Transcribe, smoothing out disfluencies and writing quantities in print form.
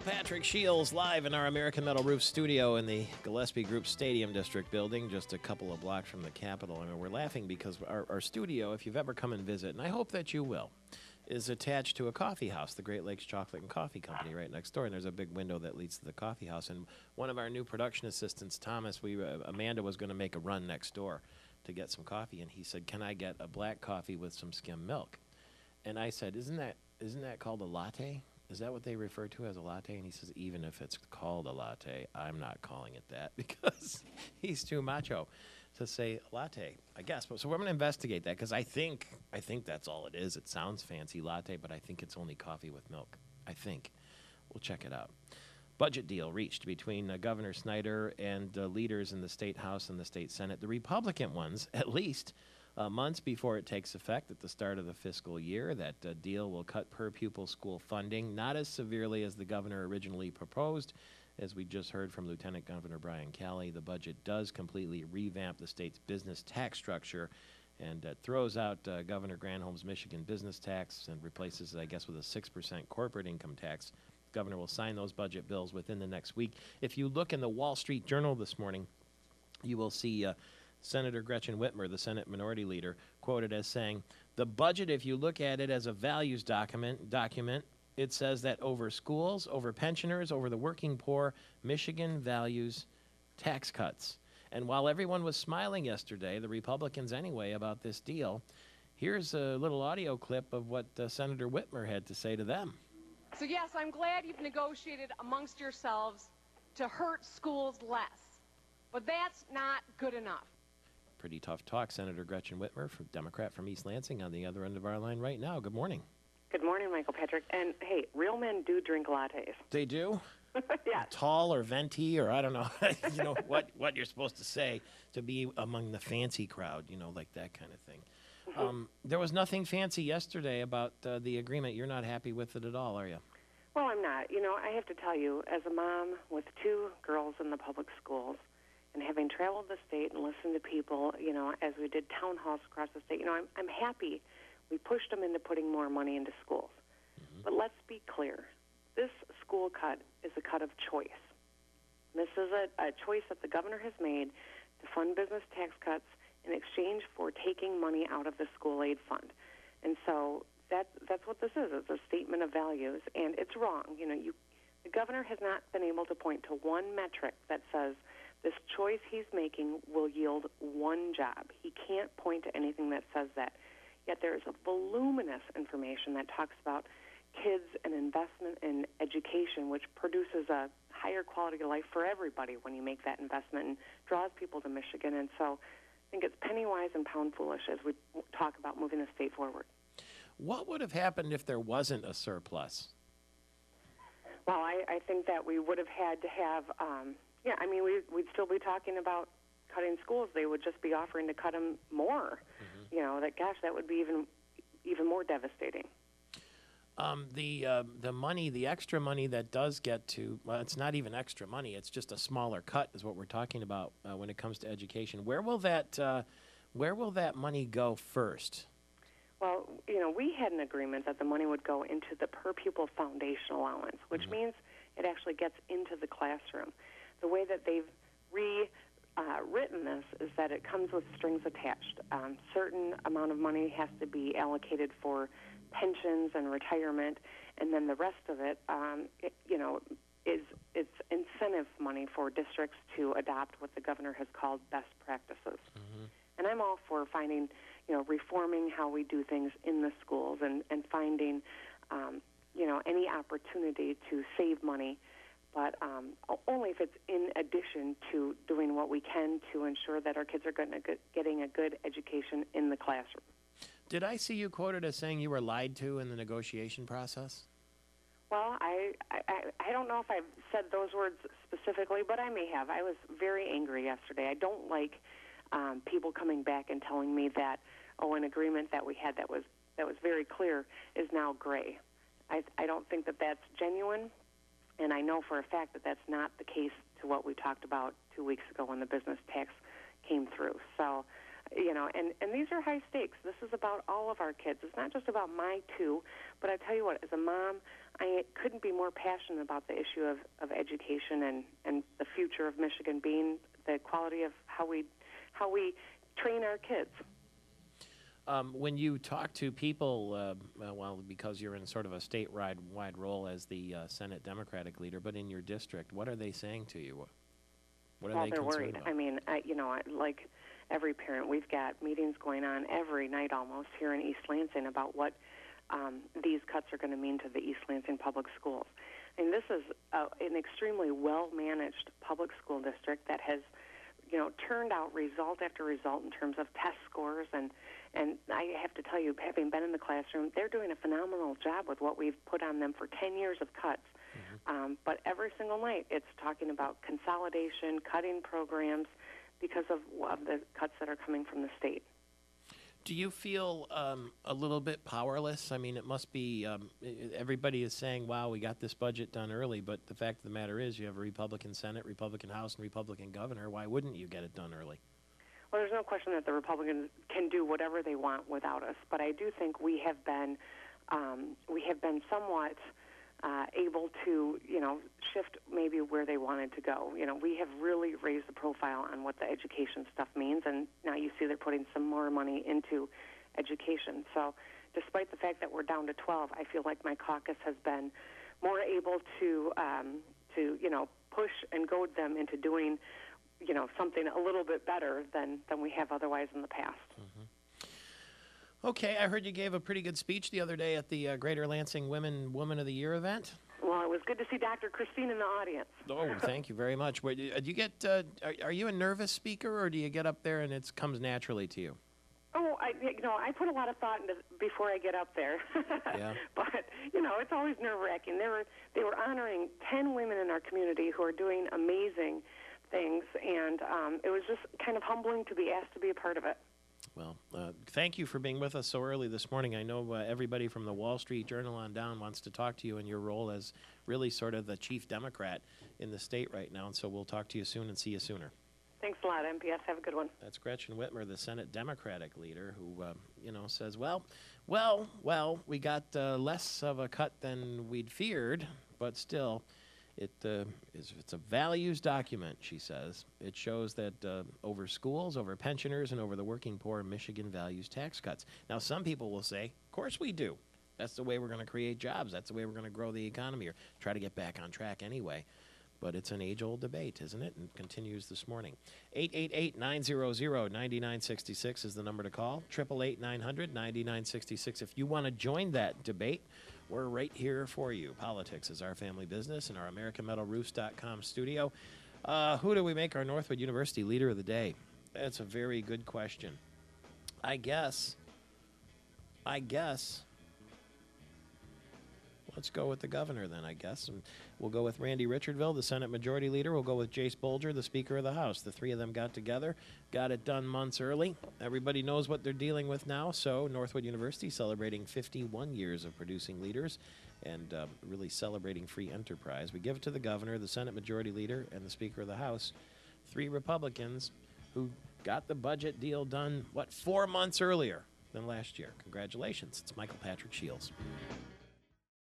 Patrick Shields live in our American Metal Roof studio in the Gillespie Group Stadium District building, just a couple of blocks from the Capitol. And we're laughing because our studio, if you've ever come and visit, and I hope that you will, is attached to a coffee house, the Great Lakes Chocolate and Coffee Company, right next door. And there's a big window that leads to the coffee house. And one of our new production assistants, Thomas, Amanda was going to make a run next door to get some coffee, and he said, "Can I get a black coffee with some skim milk?" And I said, "Isn't that called a latte? Is that what they refer to as a latte?" And he says, "Even if it's called a latte, I'm not calling it that," because he's too macho to say latte, I guess. So we're going to investigate that, because I think that's all it is. It sounds fancy, latte, but I think it's only coffee with milk. I think. We'll check it out. Budget deal reached between Governor Snyder and leaders in the State House and the State Senate, the Republican ones, at least. Months before it takes effect at the start of the fiscal year. That deal will cut per-pupil school funding, not as severely as the governor originally proposed. As we just heard from Lieutenant Governor Brian Calley, the budget does completely revamp the state's business tax structure and throws out Governor Granholm's Michigan business tax and replaces it, I guess, with a 6% corporate income tax. The governor will sign those budget bills within the next week. If you look in the Wall Street Journal this morning, you will see Senator Gretchen Whitmer, the Senate Minority Leader, quoted as saying, "The budget, if you look at it as a values document, it says that over schools, over pensioners, over the working poor, Michigan values tax cuts." And while everyone was smiling yesterday, the Republicans anyway, about this deal, here's a little audio clip of what Senator Whitmer had to say to them. So yes, I'm glad you've negotiated amongst yourselves to hurt schools less, but that's not good enough. Pretty tough talk. Senator Gretchen Whitmer, Democrat from East Lansing, on the other end of our line right now. Good morning. Good morning, Michael Patrick. And, hey, real men do drink lattes. They do? Yeah. Tall or venti, or I don't know, you know, what you're supposed to say to be among the fancy crowd, you know, like that kind of thing. There was nothing fancy yesterday about the agreement. You're not happy with it at all, are you? Well, I'm not. You know, I have to tell you, as a mom with two girls in the public schools, and having traveled the state and listened to people, you know, as we did town halls across the state, you know, I'm happy we pushed them into putting more money into schools. Mm-hmm. But let's be clear. This school cut is a cut of choice. This is a choice that the governor has made to fund business tax cuts in exchange for taking money out of the school aid fund. And so that's what this is. It's a statement of values, and it's wrong. You know, the governor has not been able to point to one metric that says this choice he's making will yield one job. He can't point to anything that says that. Yet there is a voluminous information that talks about kids and investment in education, which produces a higher quality of life for everybody when you make that investment and draws people to Michigan. And so I think it's penny wise and pound foolish as we talk about moving the state forward. What would have happened if there wasn't a surplus? Well, I think that we would have had to have, we'd still be talking about cutting schools. They would just be offering to cut them more. Mm-hmm. You know, that would be even more devastating. The money, the extra money that does get to, well, it's not even extra money. It's just a smaller cut is what we're talking about when it comes to education. Where will that money go first? Well, you know, we had an agreement that the money would go into the per-pupil foundation allowance, which mm-hmm. means it actually gets into the classroom. The way that they've written this is that it comes with strings attached. Certain amount of money has to be allocated for pensions and retirement, and then the rest of it, it's incentive money for districts to adopt what the governor has called best practices. Mm-hmm. And I'm all for finding, you know, reforming how we do things in the schools and finding, any opportunity to save money, but only if it's in addition to doing what we can to ensure that our kids are getting a good education in the classroom. Did I see you quoted as saying you were lied to in the negotiation process? Well, I don't know if I've said those words specifically, but I may have. I was very angry yesterday. I don't like people coming back and telling me that, an agreement that we had that was very clear is now gray. I don't think that that's genuine, and I know for a fact that that's not the case to what we talked about 2 weeks ago when the business tax came through. So And these are high stakes. This is about all of our kids. It's not just about my two, but I tell you what, as a mom, I couldn't be more passionate about the issue of education and the future of Michigan being the quality of how we train our kids. When you talk to people, because you're in sort of a statewide role as the Senate Democratic leader, but in your district, what are they saying to you? What are they they're concerned worried. about? I mean, like every parent, we've got meetings going on every night almost here in East Lansing about what these cuts are going to mean to the East Lansing public schools. And this is an extremely well-managed public school district that has, turned out result after result in terms of test scores. And I have to tell you, having been in the classroom, they're doing a phenomenal job with what we've put on them for 10 years of cuts. But every single night, it's talking about consolidation, cutting programs because of the cuts that are coming from the state. Do you feel a little bit powerless? I mean, it must be everybody is saying, wow, we got this budget done early, but the fact of the matter is you have a Republican Senate, Republican House, and Republican governor. Why wouldn't you get it done early? Well, there's no question that the Republicans can do whatever they want without us, but I do think we have been somewhat able to, shift maybe where they wanted to go. We have really raised the profile on what the education stuff means, and now you see they're putting some more money into education. So despite the fact that we're down to 12, I feel like my caucus has been more able to push and goad them into doing, something a little bit better than we have otherwise in the past. Okay, I heard you gave a pretty good speech the other day at the Greater Lansing Woman of the Year event. Well, it was good to see Dr. Christine in the audience. Oh, thank you very much. Do you get? Are you a nervous speaker, or do you get up there and it comes naturally to you? Oh, I put a lot of thought into before I get up there. Yeah. But it's always nerve-wracking. They were honoring 10 women in our community who are doing amazing things, and it was just kind of humbling to be asked to be a part of it. Well, thank you for being with us so early this morning. I know everybody from the Wall Street Journal on down wants to talk to you in your role as really sort of the chief Democrat in the state right now, and so we'll talk to you soon and see you sooner. Thanks a lot, MPS. Have a good one. That's Gretchen Whitmer, the Senate Democratic leader, who, says, well, we got less of a cut than we'd feared, but still, it's a values document, she says. It shows that over schools, over pensioners, and over the working poor, Michigan values tax cuts. Now, some people will say, of course we do. That's the way we're going to create jobs. That's the way we're going to grow the economy or try to get back on track anyway. But it's an age-old debate, isn't it? And it continues this morning. 888-900-9966 is the number to call. 888-900-9966. If you want to join that debate, we're right here for you. Politics is our family business in our AmericanMetalRoofs.com studio. Who do we make our Northwood University Leader of the Day? That's a very good question. I guess. Let's go with the governor then, I guess. And we'll go with Randy Richardville, the Senate Majority Leader. We'll go with Jace Bolger, the Speaker of the House. The three of them got together, got it done months early. Everybody knows what they're dealing with now. So Northwood University celebrating 51 years of producing leaders and really celebrating free enterprise. We give it to the governor, the Senate Majority Leader, and the Speaker of the House. Three Republicans who got the budget deal done, 4 months earlier than last year. Congratulations. It's Michael Patrick Shields.